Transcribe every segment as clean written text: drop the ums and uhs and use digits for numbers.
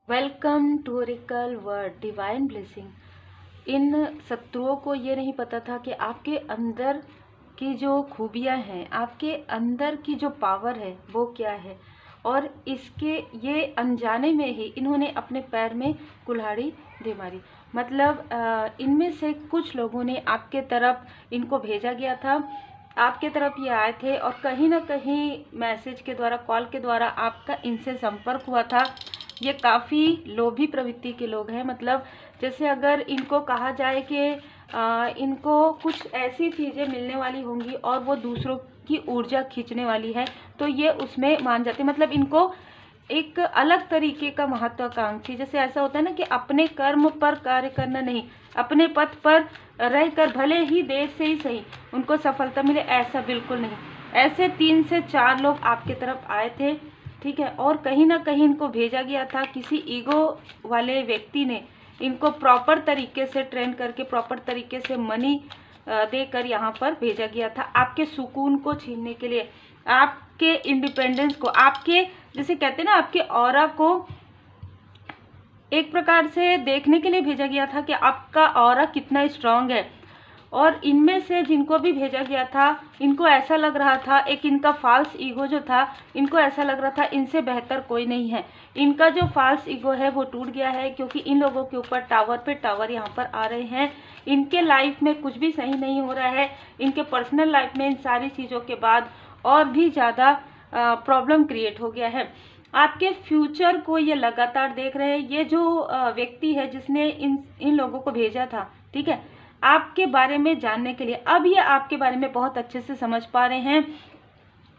Welcome to Oracle word divine blessing. इन शत्रुओं को ये नहीं पता था कि आपके अंदर की जो खूबियाँ हैं, आपके अंदर की जो पावर है वो क्या है, और इसके ये अनजाने में ही इन्होंने अपने पैर में कुल्हाड़ी दे मारी। मतलब इनमें से कुछ लोगों ने आपके तरफ इनको भेजा गया था, आपके तरफ ये आए थे और कहीं ना कहीं मैसेज के द्वारा, कॉल के द्वारा आपका इनसे संपर्क हुआ था। ये काफ़ी लोभी प्रवृत्ति के लोग हैं। मतलब जैसे अगर इनको कहा जाए कि इनको कुछ ऐसी चीज़ें मिलने वाली होंगी और वो दूसरों की ऊर्जा खींचने वाली है, तो ये उसमें मान जाते। मतलब इनको एक अलग तरीके का महत्वाकांक्षी, जैसे ऐसा होता है ना कि अपने कर्म पर कार्य करना नहीं, अपने पथ पर रहकर भले ही देर से ही सही उनको सफलता मिले, ऐसा बिल्कुल नहीं। ऐसे 3 से 4 लोग आपके तरफ आए थे, ठीक है, और कहीं ना कहीं इनको भेजा गया था। किसी ईगो वाले व्यक्ति ने इनको प्रॉपर तरीके से ट्रेन करके, प्रॉपर तरीके से मनी देकर यहाँ पर भेजा गया था, आपके सुकून को छीनने के लिए, आपके इंडिपेंडेंस को, आपके जैसे कहते हैं ना, आपके ऑरा को एक प्रकार से देखने के लिए भेजा गया था कि आपका ऑरा कितना स्ट्रांग है। और इनमें से जिनको भी भेजा गया था, इनको ऐसा लग रहा था, एक इनका फॉल्स ईगो जो था, इनको ऐसा लग रहा था इनसे बेहतर कोई नहीं है। इनका जो फॉल्स ईगो है वो टूट गया है, क्योंकि इन लोगों के ऊपर टावर पे टावर यहाँ पर आ रहे हैं। इनके लाइफ में कुछ भी सही नहीं हो रहा है। इनके पर्सनल लाइफ में इन सारी चीज़ों के बाद और भी ज़्यादा प्रॉब्लम क्रिएट हो गया है। आपके फ्यूचर को ये लगातार देख रहे हैं। ये जो व्यक्ति है जिसने इन लोगों को भेजा था, ठीक है, आपके बारे में जानने के लिए, अब ये आपके बारे में बहुत अच्छे से समझ पा रहे हैं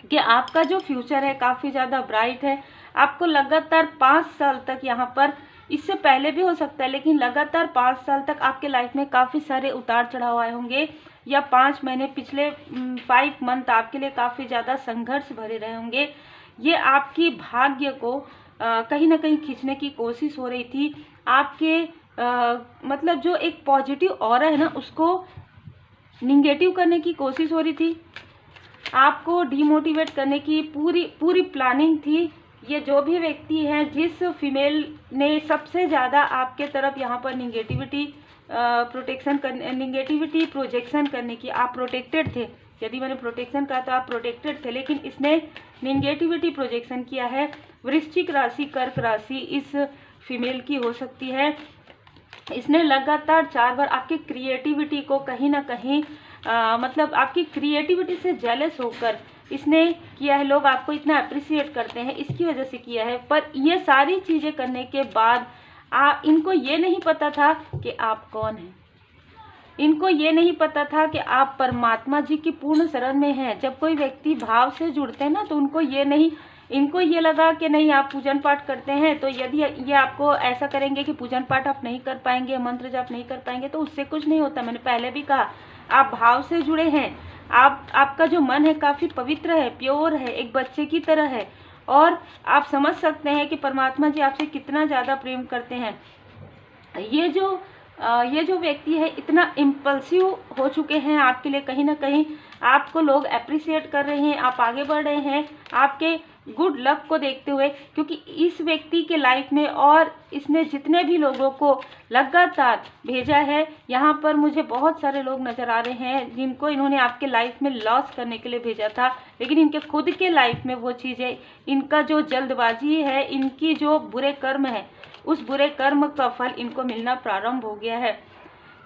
कि आपका जो फ्यूचर है काफ़ी ज़्यादा ब्राइट है। आपको लगातार 5 साल तक, यहाँ पर इससे पहले भी हो सकता है, लेकिन लगातार 5 साल तक आपके लाइफ में काफ़ी सारे उतार चढ़ाव आए होंगे, या 5 महीने, पिछले 5 मंथ आपके लिए काफ़ी ज़्यादा संघर्ष भरे रहे होंगे। ये आपकी भाग्य को कहीं ना कहीं खींचने की कोशिश हो रही थी। आपके मतलब जो एक पॉजिटिव ऑरा है ना, उसको निगेटिव करने की कोशिश हो रही थी, आपको डिमोटिवेट करने की पूरी प्लानिंग थी। ये जो भी व्यक्ति है, जिस फीमेल ने सबसे ज़्यादा आपके तरफ यहाँ पर निगेटिविटी प्रोजेक्शन करने की, आप प्रोटेक्टेड थे। यदि मैंने प्रोटेक्शन कहा तो आप प्रोटेक्टेड थे, लेकिन इसने निगेटिविटी प्रोजेक्शन किया है। वृश्चिक राशि, कर्क राशि इस फीमेल की हो सकती है। इसने लगातार 4 बार आपकी क्रिएटिविटी को कहीं ना कहीं मतलब आपकी क्रिएटिविटी से जेलस होकर इसने किया है। लोग आपको इतना अप्रिशिएट करते हैं, इसकी वजह से किया है। पर ये सारी चीज़ें करने के बाद इनको ये नहीं पता था कि आप कौन हैं। इनको ये नहीं पता था कि आप परमात्मा जी की पूर्ण शरण में हैं। जब कोई व्यक्ति भाव से जुड़ते हैं ना, तो इनको ये लगा कि नहीं, आप पूजन पाठ करते हैं, तो यदि ये आपको ऐसा करेंगे कि पूजन पाठ आप नहीं कर पाएंगे, मंत्र जाप नहीं कर पाएंगे, तो उससे कुछ नहीं होता। मैंने पहले भी कहा, आप भाव से जुड़े हैं, आपका जो मन है काफ़ी पवित्र है, प्योर है, एक बच्चे की तरह है, और आप समझ सकते हैं कि परमात्मा जी आपसे कितना ज़्यादा प्रेम करते हैं। ये जो व्यक्ति है इतना इम्पल्सिव हो चुके हैं आपके लिए, कहीं ना कहीं आपको लोग अप्रिशिएट कर रहे हैं, आप आगे बढ़ रहे हैं आपके गुड लक को देखते हुए, क्योंकि इस व्यक्ति के लाइफ में, और इसने जितने भी लोगों को लगातार भेजा है, यहाँ पर मुझे बहुत सारे लोग नज़र आ रहे हैं जिनको इन्होंने आपके लाइफ में लॉस करने के लिए भेजा था, लेकिन इनके खुद के लाइफ में वो चीज़ें, इनका जो जल्दबाजी है, इनकी जो बुरे कर्म है, उस बुरे कर्म का फल इनको मिलना प्रारंभ हो गया है।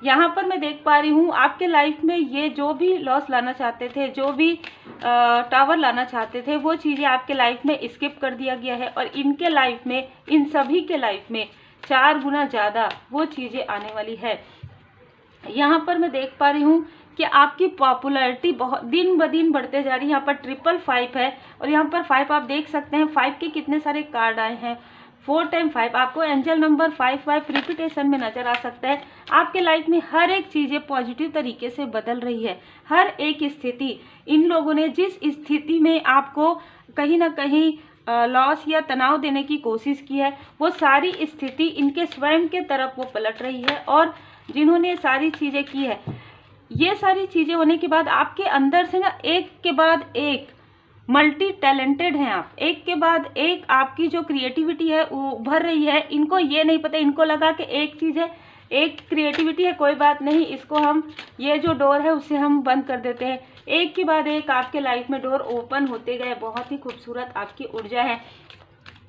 यहाँ पर मैं देख पा रही हूँ आपके लाइफ में ये जो भी लॉस लाना चाहते थे, जो भी टावर लाना चाहते थे, वो चीज़ें आपके लाइफ में स्किप कर दिया गया है, और इनके लाइफ में, इन सभी के लाइफ में 4 गुना ज़्यादा वो चीज़ें आने वाली है। यहाँ पर मैं देख पा रही हूँ कि आपकी पॉपुलैरिटी बहुत दिन ब दिन बढ़ते जा रही है। यहाँ पर 555 है, और यहाँ पर 5 आप देख सकते हैं, 5 के कितने सारे कार्ड आए हैं। 4 टाइम 5 आपको एंजल नंबर 5 रिपीटेशन में नजर आ सकता है। आपके लाइफ में हर एक चीज़ें पॉजिटिव तरीके से बदल रही है। हर एक स्थिति, इन लोगों ने जिस स्थिति में आपको कहीं ना कहीं लॉस या तनाव देने की कोशिश की है, वो सारी स्थिति इनके स्वयं के तरफ वो पलट रही है। और जिन्होंने सारी चीज़ें की है, ये सारी चीज़ें होने के बाद आपके अंदर से ना एक के बाद एक मल्टी टैलेंटेड हैं आप, एक के बाद एक आपकी जो क्रिएटिविटी है वो उभर रही है। इनको ये नहीं पता, इनको लगा कि एक चीज़ है, एक क्रिएटिविटी है, कोई बात नहीं, इसको हम ये जो डोर है उसे हम बंद कर देते हैं। एक के बाद एक आपके लाइफ में डोर ओपन होते गए। बहुत ही खूबसूरत आपकी ऊर्जा है।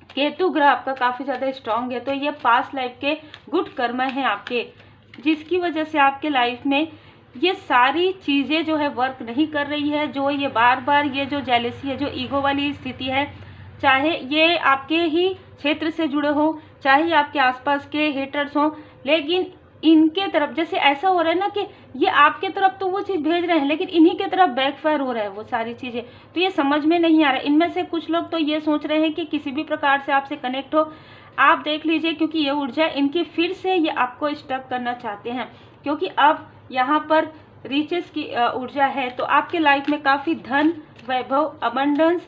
केतु ग्रह आपका काफ़ी ज़्यादा स्ट्रांग है, तो ये पास्ट लाइफ के गुड कर्म हैं आपके, जिसकी वजह से आपके लाइफ में ये सारी चीज़ें जो है वर्क नहीं कर रही है। जो ये बार बार ये जो जेलेसी है, जो ईगो वाली स्थिति है, चाहे ये आपके ही क्षेत्र से जुड़े हो, चाहे आपके आसपास के हेटर्स हों, लेकिन इनके तरफ जैसे ऐसा हो रहा है ना कि ये आपके तरफ तो वो चीज़ भेज रहे हैं, लेकिन इन्हीं के तरफ बैकफायर हो रहा है वो सारी चीज़ें। तो ये समझ में नहीं आ रहा है। इनमें से कुछ लोग तो ये सोच रहे हैं कि किसी भी प्रकार से आपसे कनेक्ट हो, आप देख लीजिए, क्योंकि ये ऊर्जा इनकी फिर से ये आपको स्टक करना चाहते हैं, क्योंकि अब यहाँ पर रिचेस की ऊर्जा है। तो आपके लाइफ में काफ़ी धन, वैभव, अबंडेंस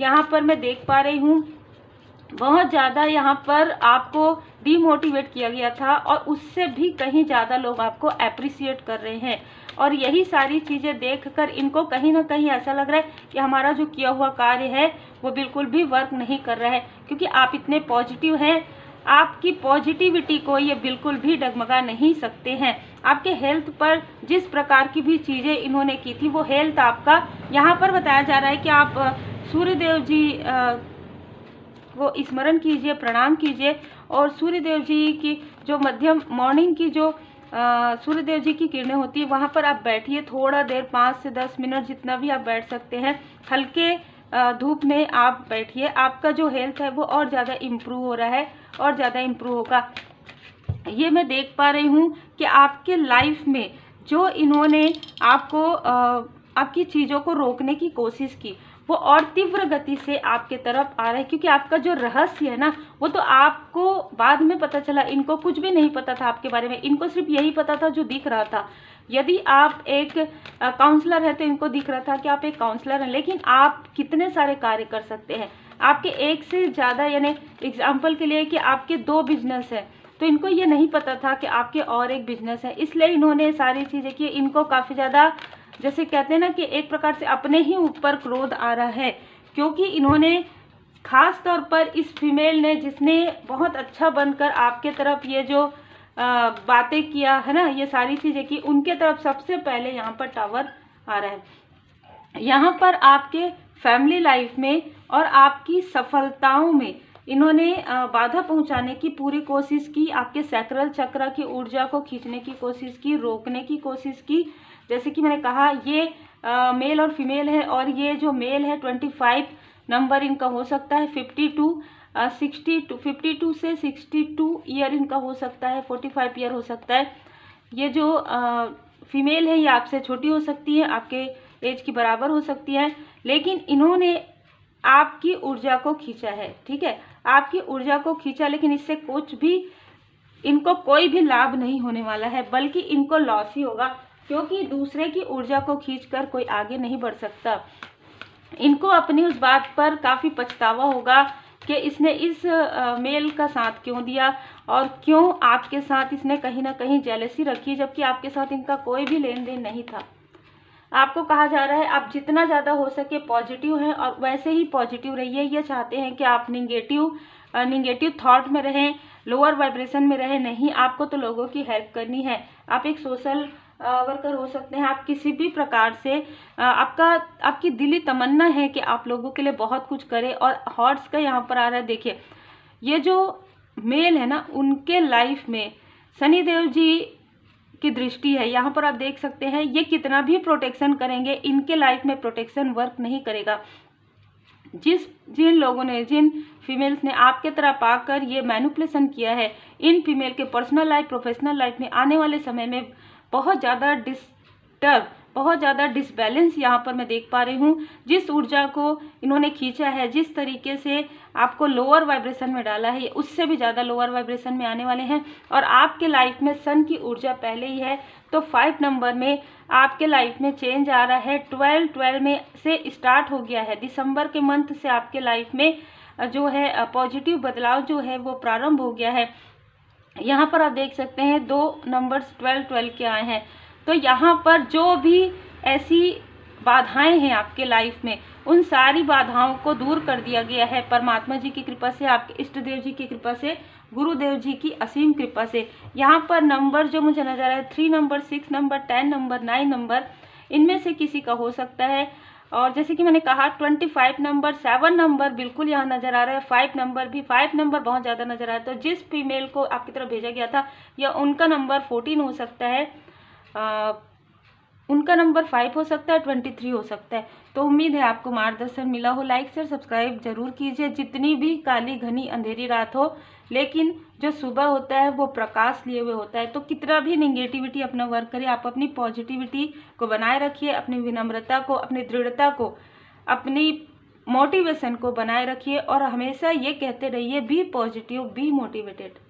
यहाँ पर मैं देख पा रही हूँ। बहुत ज़्यादा यहाँ पर आपको डीमोटिवेट किया गया था और उससे भी कहीं ज़्यादा लोग आपको अप्रिसिएट कर रहे हैं। और यही सारी चीज़ें देखकर इनको कहीं ना कहीं ऐसा लग रहा है कि हमारा जो किया हुआ कार्य है वो बिल्कुल भी वर्क नहीं कर रहा है, क्योंकि आप इतने पॉजिटिव हैं। आपकी पॉजिटिविटी को ये बिल्कुल भी डगमगा नहीं सकते हैं। आपके हेल्थ पर जिस प्रकार की भी चीज़ें इन्होंने की थी, वो हेल्थ आपका यहाँ पर बताया जा रहा है कि आप सूर्यदेव जी को स्मरण कीजिए, प्रणाम कीजिए, और सूर्यदेव जी की जो मध्यम मॉर्निंग की जो सूर्यदेव जी की किरणें होती है वहाँ पर आप बैठिए थोड़ा देर, 5 से 10 मिनट जितना भी आप बैठ सकते हैं। हल्के धूप में आप बैठिए, आपका जो हेल्थ है वो और ज़्यादा इम्प्रूव हो रहा है और ज़्यादा इम्प्रूव होगा। ये मैं देख पा रही हूँ कि आपके लाइफ में जो इन्होंने आपको आपकी चीज़ों को रोकने की कोशिश की, वो और तीव्र गति से आपके तरफ आ रहा है, क्योंकि आपका जो रहस्य है ना, वो तो आपको बाद में पता चला। इनको कुछ भी नहीं पता था आपके बारे में, इनको सिर्फ यही पता था जो दिख रहा था। यदि आप एक काउंसलर है तो इनको दिख रहा था कि आप एक काउंसलर हैं, लेकिन आप कितने सारे कार्य कर सकते हैं। आपके एक से ज़्यादा, यानी एग्जाम्पल के लिए कि आपके 2 बिजनेस हैं, तो इनको ये नहीं पता था कि आपके और एक बिजनेस है, इसलिए इन्होंने सारी चीज़ें की। इनको काफ़ी ज़्यादा, जैसे कहते हैं ना कि एक प्रकार से अपने ही ऊपर क्रोध आ रहा है, क्योंकि इन्होंने खास तौर पर इस फीमेल ने, जिसने बहुत अच्छा बनकर आपके तरफ ये जो बातें किया है ना, ये सारी चीज़ें की, उनके तरफ सबसे पहले यहाँ पर टावर आ रहा है। यहाँ पर आपके फैमिली लाइफ में और आपकी सफलताओं में इन्होंने बाधा पहुंचाने की पूरी कोशिश की। आपके सैक्रल चक्र की ऊर्जा को खींचने की कोशिश की, रोकने की कोशिश की। जैसे कि मैंने कहा, ये मेल और फीमेल है, और ये जो मेल है 25 नंबर इनका हो सकता है, 52 से 62 ईयर इनका हो सकता है, 45 ईयर हो सकता है। ये जो फीमेल है ये आपसे छोटी हो सकती है, आपके एज की बराबर हो सकती है, लेकिन इन्होंने आपकी ऊर्जा को खींचा है। ठीक है, आपकी ऊर्जा को खींचा, लेकिन इससे कुछ भी, इनको कोई भी लाभ नहीं होने वाला है, बल्कि इनको लॉस ही होगा, क्योंकि दूसरे की ऊर्जा को खींचकर कोई आगे नहीं बढ़ सकता। इनको अपनी उस बात पर काफ़ी पछतावा होगा कि इसने इस मेल का साथ क्यों दिया, और क्यों आपके साथ इसने कहीं ना कहीं जेलसी रखी, जबकि आपके साथ इनका कोई भी लेन देन नहीं था। आपको कहा जा रहा है आप जितना ज़्यादा हो सके पॉजिटिव हैं, और वैसे ही पॉजिटिव रहिए। ये चाहते हैं कि आप निगेटिव थॉट में रहें, लोअर वाइब्रेशन में रहें नहीं। आपको तो लोगों की हेल्प करनी है, आप एक सोशल वर्कर हो सकते हैं। आप किसी भी प्रकार से आपकी दिली तमन्ना है कि आप लोगों के लिए बहुत कुछ करें, और हॉर्स का यहाँ पर आ रहा है। देखिए, ये जो मेल है ना, उनके लाइफ में शनिदेव जी की दृष्टि है। यहाँ पर आप देख सकते हैं, ये कितना भी प्रोटेक्शन करेंगे, इनके लाइफ में प्रोटेक्शन वर्क नहीं करेगा। जिन लोगों ने, जिन फीमेल्स ने आपके तरफ आकर ये मैनिपुलेशन किया है, इन फीमेल के पर्सनल लाइफ, प्रोफेशनल लाइफ में आने वाले समय में बहुत ज़्यादा डिसबैलेंस यहाँ पर मैं देख पा रही हूँ। जिस ऊर्जा को इन्होंने खींचा है, जिस तरीके से आपको लोअर वाइब्रेशन में डाला है, उससे भी ज़्यादा लोअर वाइब्रेशन में आने वाले हैं। और आपके लाइफ में सन की ऊर्जा पहले ही है, तो 5 नंबर में आपके लाइफ में चेंज आ रहा है। 12 में से स्टार्ट हो गया है, दिसंबर के मंथ से आपके लाइफ में जो है पॉजिटिव बदलाव जो है वो प्रारंभ हो गया है। यहाँ पर आप देख सकते हैं 2 नंबर्स 12 के आए हैं। तो यहाँ पर जो भी ऐसी बाधाएं हैं आपके लाइफ में, उन सारी बाधाओं को दूर कर दिया गया है परमात्मा जी की कृपा से, आपके इष्ट देव जी की कृपा से, गुरुदेव जी की असीम कृपा से। यहाँ पर नंबर जो मुझे नजर आ रहा है 3 नंबर, 6 नंबर, 10 नंबर, 9 नंबर, इनमें से किसी का हो सकता है। और जैसे कि मैंने कहा 25 नंबर, 7 नंबर बिल्कुल यहाँ नजर आ रहा है, 5 नंबर भी, 5 नंबर बहुत ज़्यादा नजर आ रहा है। तो जिस फीमेल को आपकी तरफ भेजा गया था या उनका नंबर 14 हो सकता है, उनका नंबर 5 हो सकता है, 23 हो सकता है। तो उम्मीद है आपको मार्गदर्शन मिला हो। लाइक शेयर सब्सक्राइब जरूर कीजिए। जितनी भी काली घनी अंधेरी रात हो, लेकिन जो सुबह होता है वो प्रकाश लिए हुए होता है। तो कितना भी निगेटिविटी अपना वर्क करे, आप अपनी पॉजिटिविटी को बनाए रखिए, अपनी विनम्रता को, अपनी दृढ़ता को, अपनी मोटिवेशन को बनाए रखिए और हमेशा ये कहते रहिए बी पॉजिटिव, बी मोटिवेटेड।